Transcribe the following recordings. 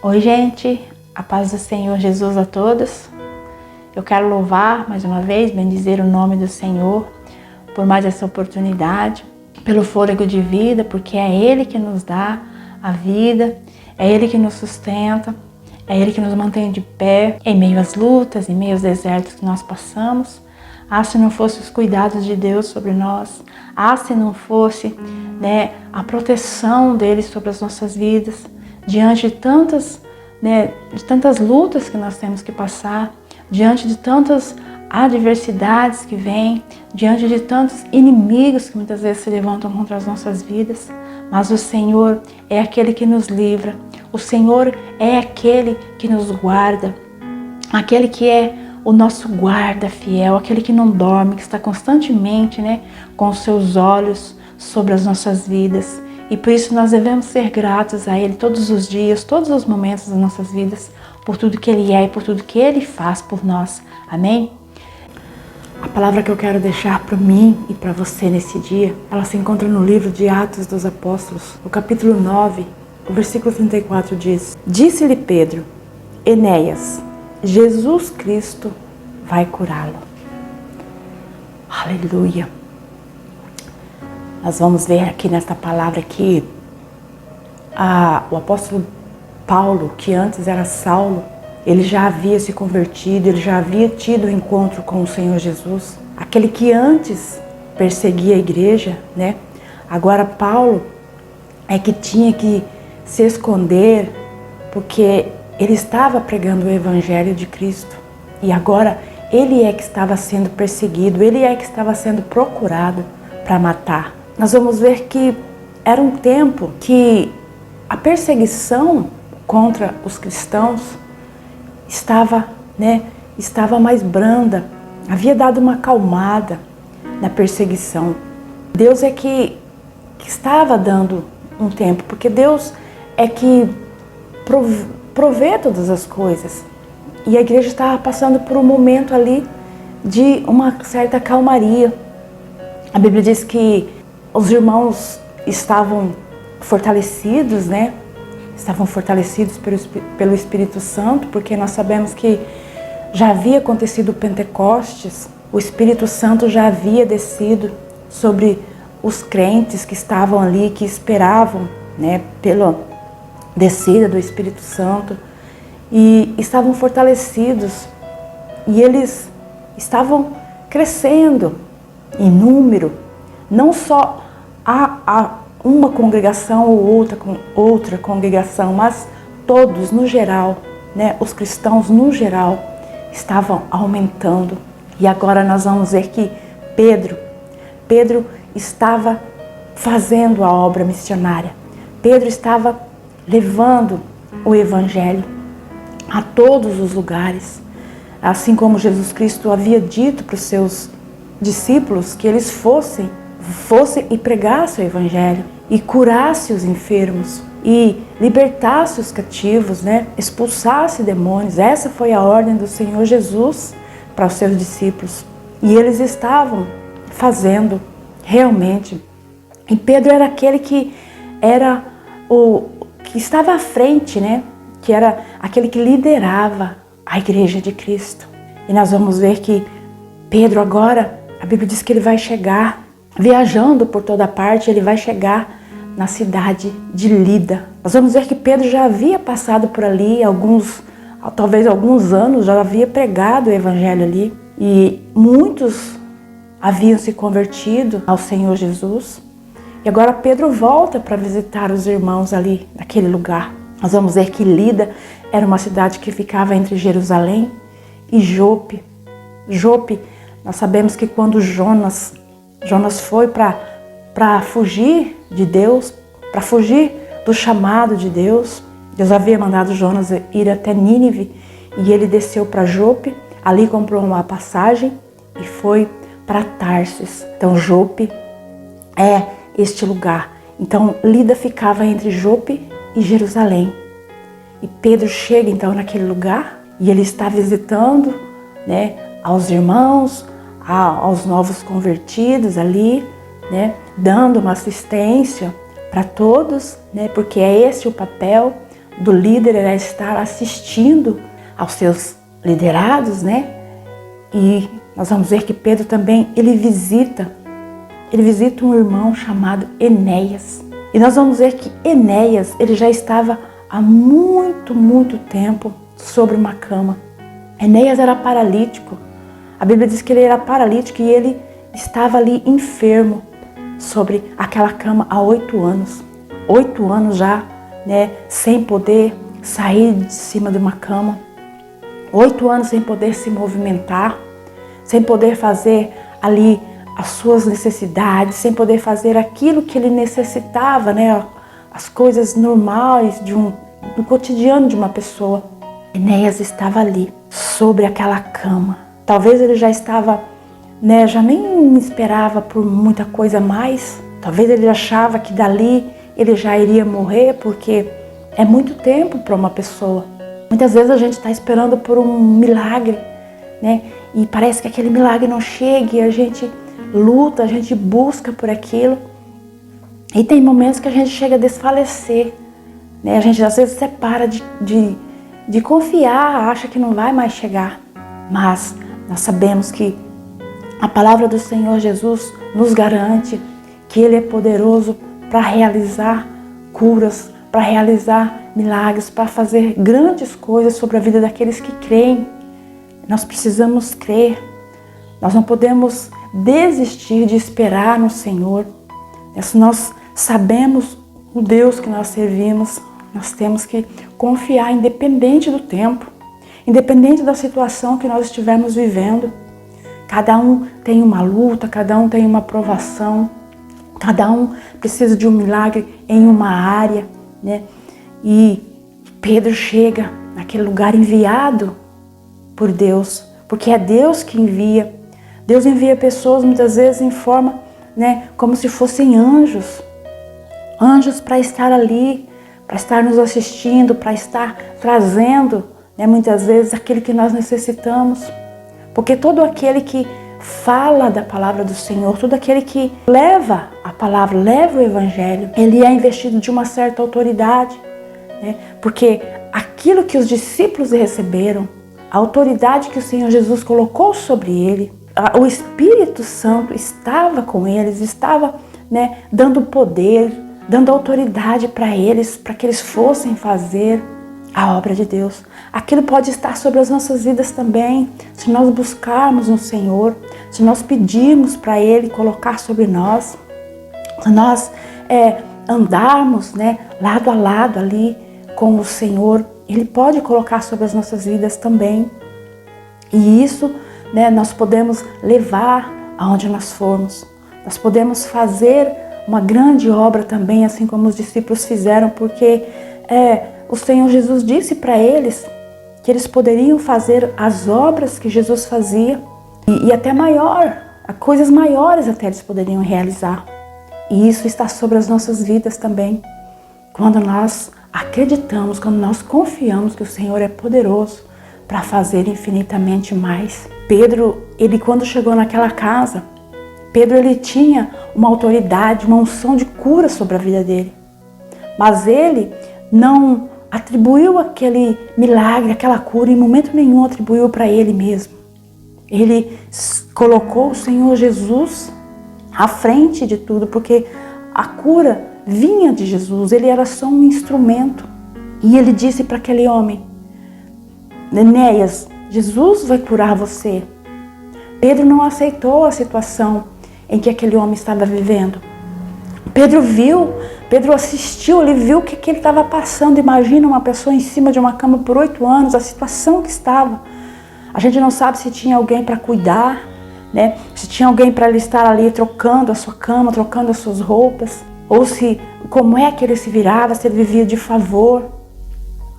Oi, gente, a paz do Senhor Jesus a todos. Eu quero louvar mais uma vez, bendizer o nome do Senhor por mais essa oportunidade, pelo fôlego de vida, porque é Ele que nos dá a vida, é Ele que nos sustenta, é Ele que nos mantém de pé em meio às lutas, em meio aos desertos que nós passamos. Se não fosse os cuidados de Deus sobre nós, se não fosse a proteção dele sobre as nossas vidas, diante de tantas lutas que nós temos que passar, diante de tantas adversidades que vêm, diante de tantos inimigos que muitas vezes se levantam contra as nossas vidas, mas o Senhor é aquele que nos livra, o Senhor é aquele que nos guarda, aquele que é o nosso guarda fiel, aquele que não dorme, que está constantemente com os seus olhos sobre as nossas vidas. E por isso nós devemos ser gratos a Ele todos os dias, todos os momentos das nossas vidas, por tudo que Ele é e por tudo que Ele faz por nós. Amém? A palavra que eu quero deixar para mim e para você nesse dia, ela se encontra no livro de Atos dos Apóstolos, no capítulo 9, o versículo 34 diz: Disse-lhe Pedro, Enéas, Jesus Cristo vai curá-lo. Aleluia! Nós vamos ver aqui nesta palavra que o apóstolo Paulo, que antes era Saulo, ele já havia se convertido, ele já havia tido um encontro com o Senhor Jesus. Aquele que antes perseguia a igreja, Agora Paulo é que tinha que se esconder, porque ele estava pregando o evangelho de Cristo. E agora ele é que estava sendo perseguido, ele é que estava sendo procurado para matar. Nós vamos ver que era um tempo que a perseguição contra os cristãos estava mais branda, havia dado uma acalmada na perseguição. Deus é que estava dando um tempo, porque Deus é que provê todas as coisas. E a igreja estava passando por um momento ali de uma certa calmaria. A Bíblia diz que os irmãos estavam fortalecidos, Estavam fortalecidos pelo Espírito Santo, porque nós sabemos que já havia acontecido o Pentecostes, o Espírito Santo já havia descido sobre os crentes que estavam ali, que esperavam, pela descida do Espírito Santo, e estavam fortalecidos, e eles estavam crescendo em número, não só a uma congregação ou outra congregação, mas todos no geral, os cristãos no geral estavam aumentando. E agora nós vamos ver que Pedro estava fazendo a obra missionária. Pedro estava levando o evangelho a todos os lugares, assim como Jesus Cristo havia dito para os seus discípulos que eles fossem e pregassem o evangelho e curasse os enfermos e libertasse os cativos, expulsasse demônios. Essa foi a ordem do Senhor Jesus para os seus discípulos. E eles estavam fazendo realmente. E Pedro era aquele que era que estava à frente, Que era aquele que liderava a igreja de Cristo. E nós vamos ver que Pedro agora, a Bíblia diz que ele vai chegar, viajando por toda parte, ele vai chegar na cidade de Lida. Nós vamos ver que Pedro já havia passado por ali talvez alguns anos, já havia pregado o evangelho ali. E muitos haviam se convertido ao Senhor Jesus. E agora Pedro volta para visitar os irmãos ali naquele lugar. Nós vamos ver que Lida era uma cidade que ficava entre Jerusalém e Jope. Jope, nós sabemos que quando Jonas foi para fugir de Deus, para fugir do chamado de Deus, Deus havia mandado Jonas ir até Nínive e ele desceu para Jope, ali comprou uma passagem e foi para Tarsis. Então Jope é este lugar. Então Lida ficava entre Jope e Jerusalém. E Pedro chega então naquele lugar e ele está visitando, aos irmãos, aos novos convertidos ali, dando uma assistência para todos, porque é esse o papel do líder era estar assistindo aos seus liderados, né? E nós vamos ver que Pedro também, ele visita um irmão chamado Enéas. E nós vamos ver que Enéas, ele já estava há muito tempo sobre uma cama. Enéas era paralítico. A Bíblia diz que ele era paralítico e ele estava ali enfermo sobre aquela cama há 8 anos. 8 anos já, né, sem poder sair de cima de uma cama. 8 anos sem poder se movimentar, sem poder fazer ali as suas necessidades, sem poder fazer aquilo que ele necessitava, né, as coisas normais do cotidiano de uma pessoa. Enéas estava ali, sobre aquela cama. Talvez ele já estava, né, já nem esperava por muita coisa mais. Talvez ele achava que dali ele já iria morrer, porque é muito tempo para uma pessoa. Muitas vezes a gente está esperando por um milagre, né? E parece que aquele milagre não chega e a gente luta, a gente busca por aquilo. E tem momentos que a gente chega a desfalecer, né? A gente às vezes separa de confiar, acha que não vai mais chegar. Mas nós sabemos que a palavra do Senhor Jesus nos garante que Ele é poderoso para realizar curas, para realizar milagres, para fazer grandes coisas sobre a vida daqueles que creem. Nós precisamos crer. Nós não podemos desistir de esperar no Senhor. Se nós sabemos o Deus que nós servimos, nós temos que confiar independente do tempo, independente da situação que nós estivermos vivendo. Cada um tem uma luta, cada um tem uma provação, cada um precisa de um milagre em uma área, né? E Pedro chega naquele lugar enviado por Deus, porque é Deus que envia. Deus envia pessoas muitas vezes em forma, né, como se fossem anjos. Anjos para estar ali, para estar nos assistindo, para estar trazendo, né, muitas vezes aquilo que nós necessitamos. Porque todo aquele que fala da palavra do Senhor, todo aquele que leva a palavra, leva o evangelho, ele é investido de uma certa autoridade, né? Porque aquilo que os discípulos receberam, a autoridade que o Senhor Jesus colocou sobre ele, o Espírito Santo estava com eles, estava, né, dando poder, dando autoridade para que eles fossem fazer a obra de Deus. Aquilo pode estar sobre as nossas vidas também, se nós buscarmos no Senhor, se nós pedirmos para Ele colocar sobre nós, se nós andarmos, né, lado a lado ali com o Senhor, Ele pode colocar sobre as nossas vidas também. E isso, né, nós podemos levar aonde nós formos. Nós podemos fazer uma grande obra também, assim como os discípulos fizeram, porque o Senhor Jesus disse para eles que eles poderiam fazer as obras que Jesus fazia e até maior, coisas maiores até eles poderiam realizar. E isso está sobre as nossas vidas também. Quando nós acreditamos, quando nós confiamos que o Senhor é poderoso para fazer infinitamente mais. Pedro, ele quando chegou naquela casa, Pedro ele tinha uma autoridade, uma unção de cura sobre a vida dele. Mas ele não atribuiu aquele milagre, aquela cura, em momento nenhum atribuiu para ele mesmo. Ele colocou o Senhor Jesus à frente de tudo, porque a cura vinha de Jesus, ele era só um instrumento. E ele disse para aquele homem: Enéas, Jesus vai curar você. Pedro não aceitou a situação em que aquele homem estava vivendo. Pedro assistiu, ele viu o que ele estava passando. Imagina uma pessoa em cima de uma cama por 8 anos, a situação que estava. A gente não sabe se tinha alguém para cuidar, né? Se tinha alguém para ele estar ali trocando a sua cama, trocando as suas roupas, ou se como é que ele se virava, se ele vivia de favor,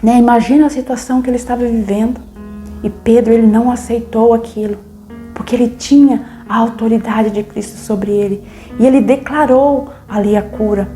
né? Imagina a situação que ele estava vivendo. E Pedro, ele não aceitou aquilo, porque ele tinha a autoridade de Cristo sobre ele. E ele declarou ali a cura.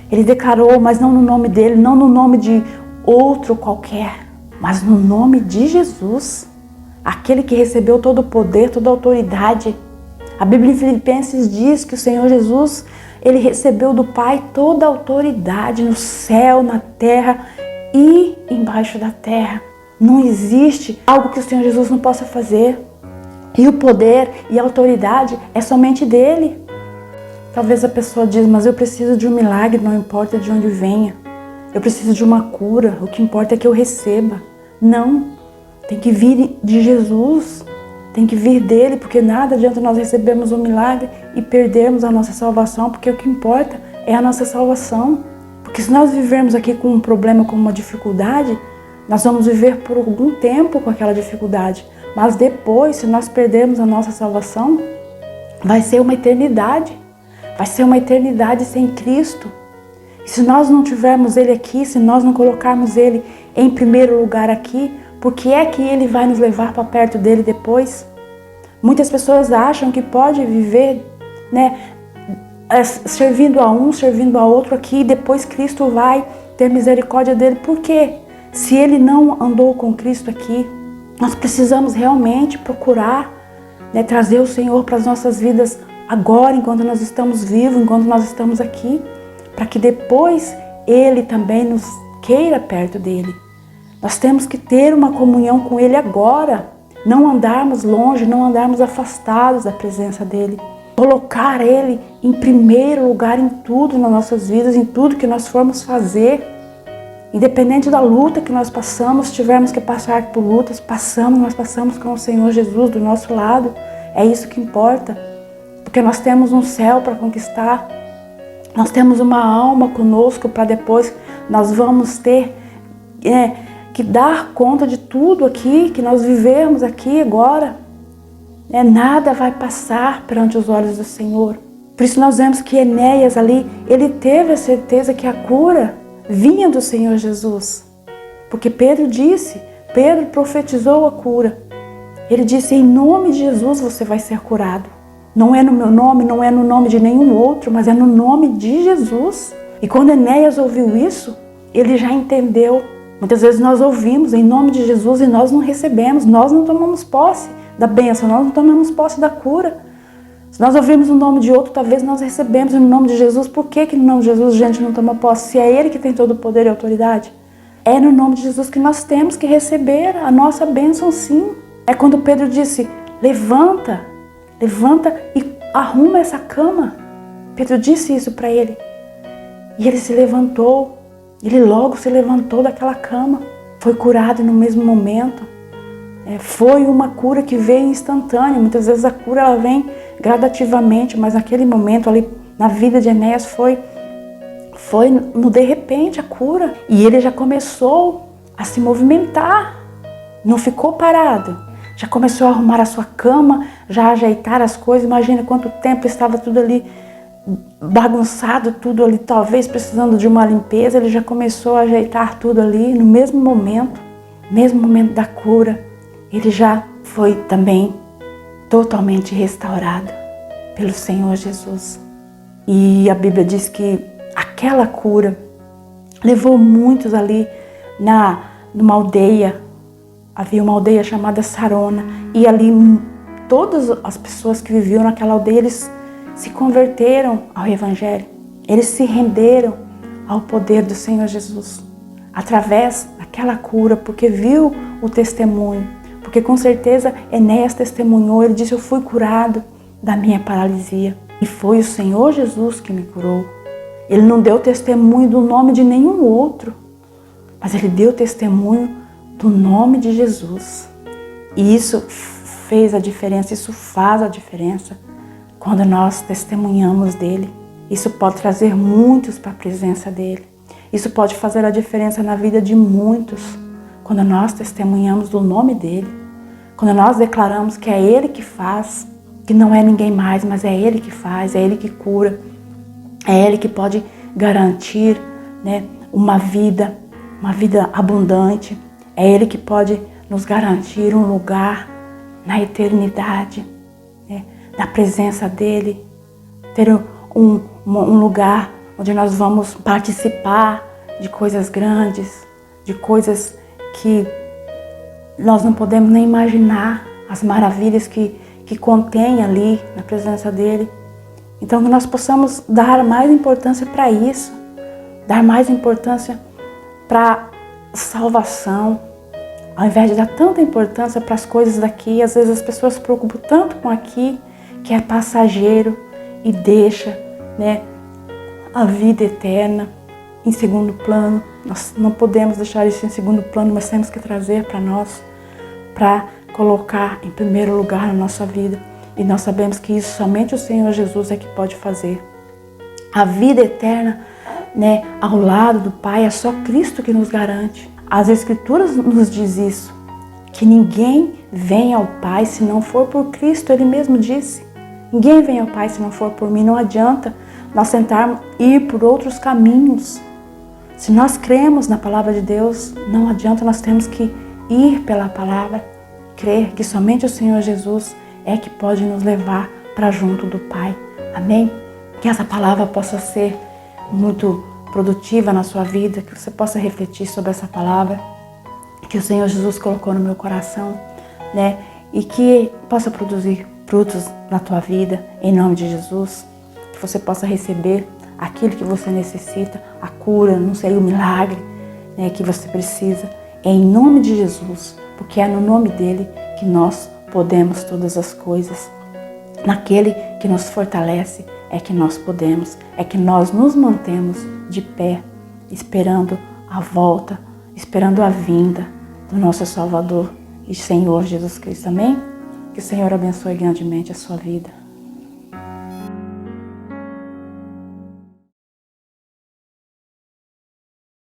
Ele declarou, mas não no nome dele, não no nome de outro qualquer, mas no nome de Jesus, aquele que recebeu todo o poder, toda a autoridade. A Bíblia em Filipenses diz que o Senhor Jesus, ele recebeu do Pai toda a autoridade no céu, na terra e embaixo da terra. Não existe algo que o Senhor Jesus não possa fazer. E o poder e a autoridade é somente dele. Talvez a pessoa diz, mas eu preciso de um milagre, não importa de onde venha. Eu preciso de uma cura, o que importa é que eu receba. Não, tem que vir de Jesus, tem que vir dele, porque nada adianta nós recebermos um milagre e perdermos a nossa salvação, porque o que importa é a nossa salvação. Porque se nós vivermos aqui com um problema, com uma dificuldade, nós vamos viver por algum tempo com aquela dificuldade. Mas depois, se nós perdermos a nossa salvação, vai ser uma eternidade. Vai ser uma eternidade sem Cristo. E se nós não tivermos Ele aqui, se nós não colocarmos Ele em primeiro lugar aqui, por que é que Ele vai nos levar para perto dele depois? Muitas pessoas acham que pode viver, servindo a um, servindo a outro aqui, e depois Cristo vai ter misericórdia dele. Por quê? Se ele não andou com Cristo aqui, nós precisamos realmente procurar, trazer o Senhor para as nossas vidas agora, enquanto nós estamos vivos, enquanto nós estamos aqui, para que depois Ele também nos queira perto dele. Nós temos que ter uma comunhão com Ele agora, não andarmos longe, não andarmos afastados da presença dele. Colocar Ele em primeiro lugar em tudo nas nossas vidas, em tudo que nós formos fazer. Independente da luta que nós passamos, se tivermos que passar por lutas, nós passamos com o Senhor Jesus do nosso lado. É isso que importa, porque nós temos um céu para conquistar, nós temos uma alma conosco para depois nós vamos ter que dar conta de tudo aqui, que nós vivemos aqui agora. Nada vai passar perante os olhos do Senhor. Por isso nós vemos que Enéas ali, ele teve a certeza que a cura vinha do Senhor Jesus. Porque Pedro profetizou a cura. Ele disse, em nome de Jesus você vai ser curado. Não é no meu nome, não é no nome de nenhum outro, mas é no nome de Jesus. E quando Enéas ouviu isso, ele já entendeu. Muitas vezes nós ouvimos em nome de Jesus e nós não recebemos, nós não tomamos posse da bênção, nós não tomamos posse da cura. Se nós ouvimos o nome de outro, talvez nós recebemos no nome de Jesus. Por que no nome de Jesus a gente não toma posse? Se é Ele que tem todo o poder e autoridade. É no nome de Jesus que nós temos que receber a nossa bênção, sim. É quando Pedro disse, levanta e arruma essa cama. Pedro disse isso para ele. E ele se levantou. Ele logo se levantou daquela cama. Foi curado no mesmo momento. Foi uma cura que veio instantânea. Muitas vezes a cura ela vem gradativamente, mas naquele momento ali na vida de Enéas foi no de repente a cura. E ele já começou a se movimentar. Não ficou parado. Já começou a arrumar a sua cama, já ajeitar as coisas. Imagina quanto tempo estava tudo ali bagunçado, tudo ali talvez precisando de uma limpeza. Ele já começou a ajeitar tudo ali no mesmo momento da cura. Ele já foi também totalmente restaurado pelo Senhor Jesus. E a Bíblia diz que aquela cura levou muitos ali numa aldeia. Havia uma aldeia chamada Sarona. E ali todas as pessoas que viviam naquela aldeia, eles se converteram ao Evangelho. Eles se renderam ao poder do Senhor Jesus. Através daquela cura, porque viu o testemunho. Porque com certeza Enéas testemunhou, ele disse, eu fui curado da minha paralisia. E foi o Senhor Jesus que me curou. Ele não deu testemunho do nome de nenhum outro, mas ele deu testemunho do nome de Jesus. E isso fez a diferença, isso faz a diferença quando nós testemunhamos dele. Isso pode trazer muitos para a presença dele. Isso pode fazer a diferença na vida de muitos. Quando nós testemunhamos do nome dele, quando nós declaramos que é ele que faz, que não é ninguém mais, mas é ele que faz, é ele que cura, é ele que pode garantir uma vida abundante, é ele que pode nos garantir um lugar na eternidade, na presença dele, ter um lugar onde nós vamos participar de coisas grandes, de coisas que nós não podemos nem imaginar, as maravilhas que contém ali na presença dele. Então que nós possamos dar mais importância para isso, dar mais importância para salvação. Ao invés de dar tanta importância para as coisas daqui, às vezes as pessoas se preocupam tanto com aqui, que é passageiro, e deixa, né, a vida eterna em segundo plano. Nós não podemos deixar isso em segundo plano, mas temos que trazer para nós, para colocar em primeiro lugar na nossa vida. E nós sabemos que isso somente o Senhor Jesus é que pode fazer. A vida eterna, né, ao lado do Pai, é só Cristo que nos garante. As Escrituras nos diz isso, que ninguém vem ao Pai se não for por Cristo. Ele mesmo disse: ninguém vem ao Pai se não for por mim. Não adianta nós tentarmos ir por outros caminhos. Se nós cremos na palavra de Deus, não adianta, nós temos que ir pela palavra, crer que somente o Senhor Jesus é que pode nos levar para junto do Pai. Amém? Que essa palavra possa ser muito produtiva na sua vida, que você possa refletir sobre essa palavra que o Senhor Jesus colocou no meu coração, né? E que possa produzir frutos na tua vida, em nome de Jesus. Que você possa receber aquilo que você necessita, a cura, não sei, o milagre, né, que você precisa, em nome de Jesus, porque é no nome dele que nós podemos todas as coisas. Naquele que nos fortalece é que nós podemos, é que nós nos mantemos de pé, esperando a volta, esperando a vinda do nosso Salvador e Senhor Jesus Cristo. Amém? Que o Senhor abençoe grandemente a sua vida.